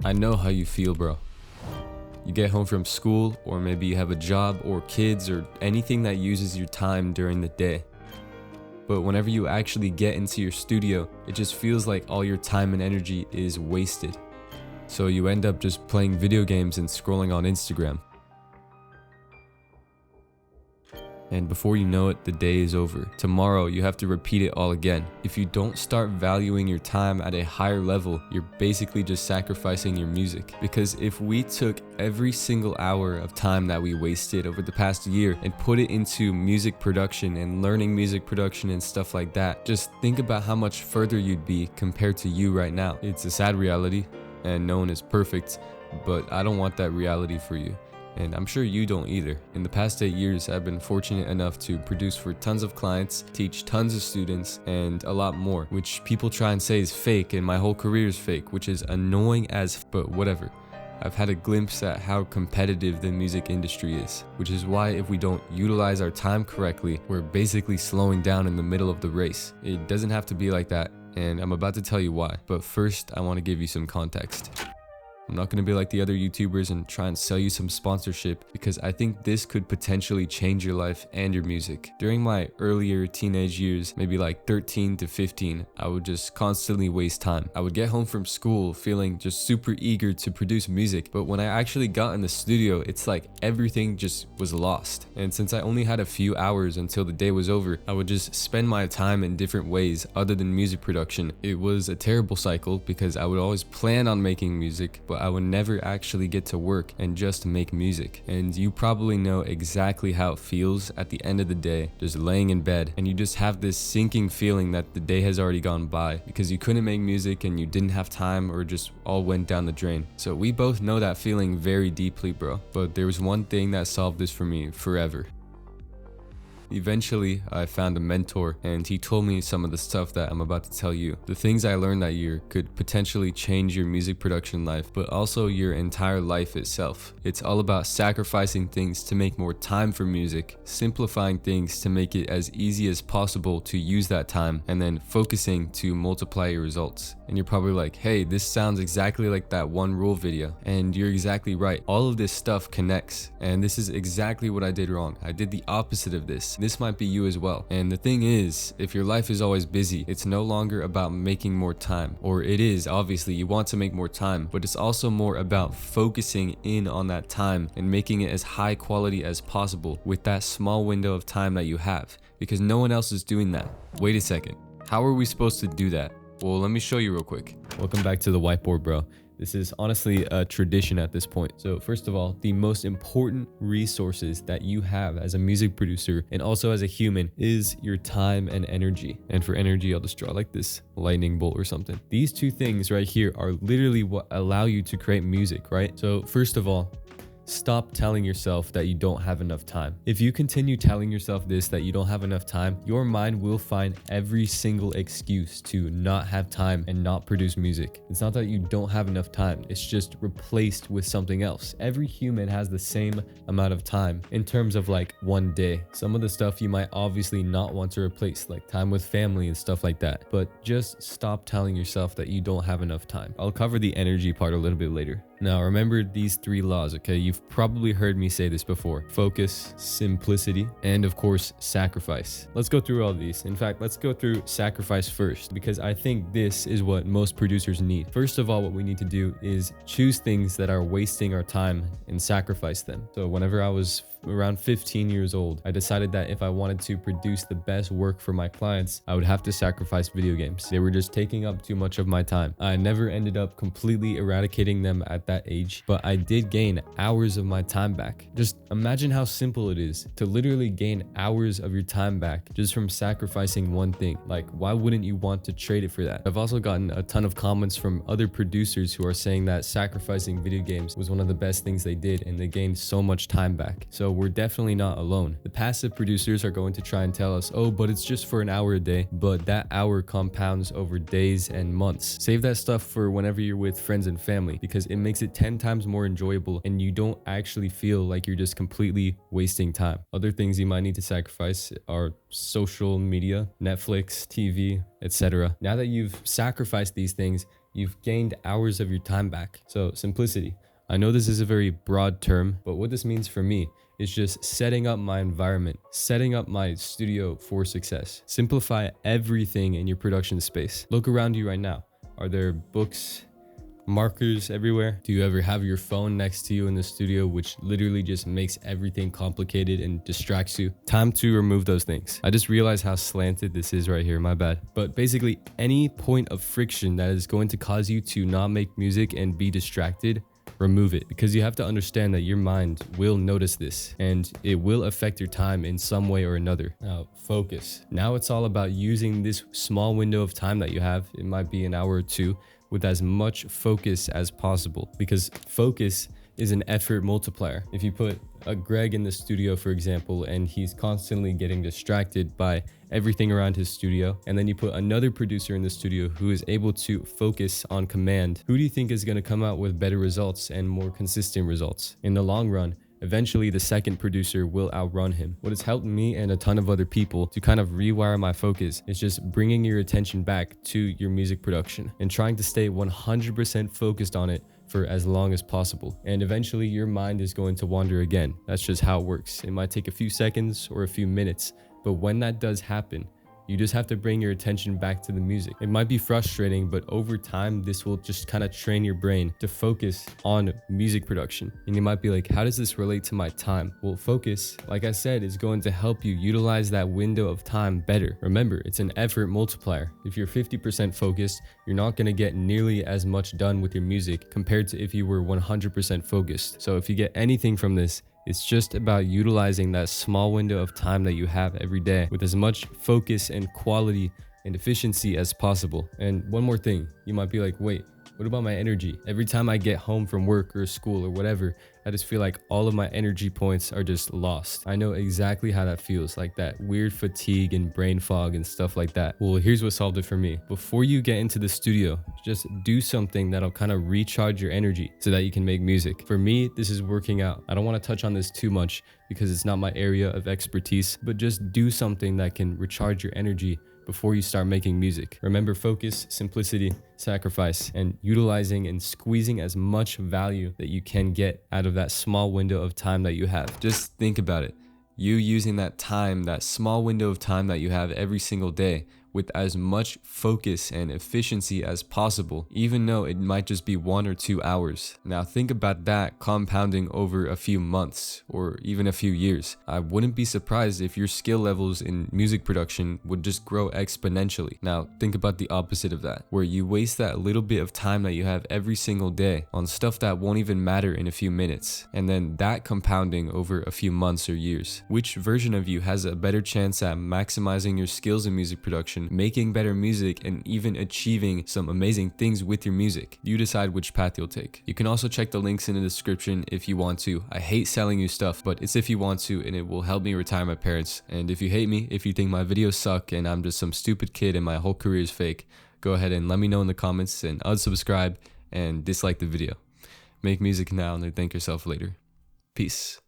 I know how you feel, bro. You get home from school, or maybe you have a job or kids or anything that uses your time during the day. But whenever you actually get into your studio, it just feels like all your time and energy is wasted. So you end up just playing video games and scrolling on Instagram. And before you know it, the day is over. Tomorrow, you have to repeat it all again. If you don't start valuing your time at a higher level, you're basically just sacrificing your music. Because if we took every single hour of time that we wasted over the past year and put it into music production and learning music production and stuff like that, just think about how much further you'd be compared to you right now. It's a sad reality, and no one is perfect, but I don't want that reality for you. And I'm sure you don't either. In the past 8 years, I've been fortunate enough to produce for tons of clients, teach tons of students, and a lot more, which people try and say is fake, and my whole career is fake, which is annoying but whatever. I've had a glimpse at how competitive the music industry is, which is why if we don't utilize our time correctly, we're basically slowing down in the middle of the race. It doesn't have to be like that, and I'm about to tell you why. But first, I want to give you some context. I'm not going to be like the other YouTubers and try and sell you some sponsorship, because I think this could potentially change your life and your music. During my earlier teenage years, maybe like 13 to 15, I would just constantly waste time. I would get home from school feeling just super eager to produce music, but when I actually got in the studio, it's like everything just was lost. And since I only had a few hours until the day was over, I would just spend my time in different ways other than music production. It was a terrible cycle because I would always plan on making music, but I would never actually get to work and just make music. And you probably know exactly how it feels at the end of the day, just laying in bed, and you just have this sinking feeling that the day has already gone by because you couldn't make music and you didn't have time, or just all went down the drain. So we both know that feeling very deeply, bro. But there was one thing that solved this for me forever. Eventually, I found a mentor, and he told me some of the stuff that I'm about to tell you. The things I learned that year could potentially change your music production life, but also your entire life itself. It's all about sacrificing things to make more time for music, simplifying things to make it as easy as possible to use that time, and then focusing to multiply your results. And you're probably like, hey, this sounds exactly like that One Rule video. And you're exactly right. All of this stuff connects. And this is exactly what I did wrong. I did the opposite of this. This might be you as well. And the thing is, if your life is always busy, it's no longer about making more time. Or it is, obviously, you want to make more time, but it's also more about focusing in on that time and making it as high quality as possible with that small window of time that you have, because no one else is doing that. Wait a second. How are we supposed to do that? Well, let me show you real quick. Welcome back to the whiteboard, bro. This is honestly a tradition at this point. So first of all, the most important resources that you have as a music producer and also as a human is your time and energy. And for energy, I'll just draw like this lightning bolt or something. These two things right here are literally what allow you to create music, right? So first of all, stop telling yourself that you don't have enough time. If you continue telling yourself this, that you don't have enough time, your mind will find every single excuse to not have time and not produce music. It's not that you don't have enough time, it's just replaced with something else. Every human has the same amount of time in terms of like one day. Some of the stuff you might obviously not want to replace, like time with family and stuff like that, but just stop telling yourself that you don't have enough time. I'll cover the energy part a little bit later. Now, remember these 3 laws, okay? You've probably heard me say this before. Focus, simplicity, and of course, sacrifice. Let's go through all of these. In fact, let's go through sacrifice first, because I think this is what most producers need. First of all, what we need to do is choose things that are wasting our time and sacrifice them. So whenever I was around 15 years old, I decided that if I wanted to produce the best work for my clients, I would have to sacrifice video games. They were just taking up too much of my time. I never ended up completely eradicating them at that age, but I did gain hours of my time back. Just imagine how simple it is to literally gain hours of your time back just from sacrificing one thing. Like, why wouldn't you want to trade it for that? I've also gotten a ton of comments from other producers who are saying that sacrificing video games was one of the best things they did, and they gained so much time back. So we're definitely not alone. The passive producers are going to try and tell us, oh, but it's just for an hour a day, but that hour compounds over days and months. Save that stuff for whenever you're with friends and family, because it makes it 10 times more enjoyable and you don't actually feel like you're just completely wasting time. Other things you might need to sacrifice are social media, Netflix, TV, etc. Now that you've sacrificed these things, you've gained hours of your time back. So simplicity. I know this is a very broad term, but what this means for me is just setting up my environment, setting up my studio for success. Simplify everything in your production space. Look around you right now. Are there books, markers everywhere? Do you ever have your phone next to you in the studio, which literally just makes everything complicated and distracts you? Time to remove those things. I just realized how slanted this is right here, my bad. But basically, any point of friction that is going to cause you to not make music and be distracted, remove it, because you have to understand that your mind will notice this and it will affect your time in some way or another. Now, focus. Now it's all about using this small window of time that you have. It might be an hour or two, with as much focus as possible, because focus is an effort multiplier. If you put a Greg in the studio, for example, and he's constantly getting distracted by everything around his studio, and then you put another producer in the studio who is able to focus on command, who do you think is going to come out with better results and more consistent results? In the long run, eventually the second producer will outrun him. What has helped me and a ton of other people to kind of rewire my focus is just bringing your attention back to your music production and trying to stay 100% focused on it for as long as possible. And eventually your mind is going to wander again. That's just how it works. It might take a few seconds or a few minutes, but when that does happen, you just have to bring your attention back to the music. It might be frustrating, but over time, this will just kind of train your brain to focus on music production. And you might be like, how does this relate to my time? Well, focus, like I said, is going to help you utilize that window of time better. Remember, it's an effort multiplier. If you're 50% focused, you're not going to get nearly as much done with your music compared to if you were 100% focused. So if you get anything from this, it's just about utilizing that small window of time that you have every day with as much focus and quality and efficiency as possible. And one more thing, you might be like, wait, what about my energy? Every time I get home from work or school or whatever, I just feel like all of my energy points are just lost. I know exactly how that feels, like that weird fatigue and brain fog and stuff like that. Well, here's what solved it for me. Before you get into the studio, just do something that'll kind of recharge your energy so that you can make music. For me, this is working out. I don't want to touch on this too much because it's not my area of expertise, but just do something that can recharge your energy before you start making music. Remember, focus, simplicity, sacrifice, and utilizing and squeezing as much value that you can get out of that small window of time that you have. Just think about it. You using that time, that small window of time that you have every single day with as much focus and efficiency as possible, even though it might just be 1 or 2 hours. Now think about that compounding over a few months or even a few years. I wouldn't be surprised if your skill levels in music production would just grow exponentially. Now think about the opposite of that, where you waste that little bit of time that you have every single day on stuff that won't even matter in a few minutes, and then that compounding over a few months or years. Which version of you has a better chance at maximizing your skills in music production, making better music, and even achieving some amazing things with your music? You decide which path you'll take. You can also check the links in the description if you want to. I hate selling you stuff, but it's if you want to, and it will help me retire my parents. And if you hate me, if you think my videos suck and I'm just some stupid kid and my whole career is fake, go ahead and let me know in the comments and unsubscribe and dislike the video. Make music now and then thank yourself later. Peace.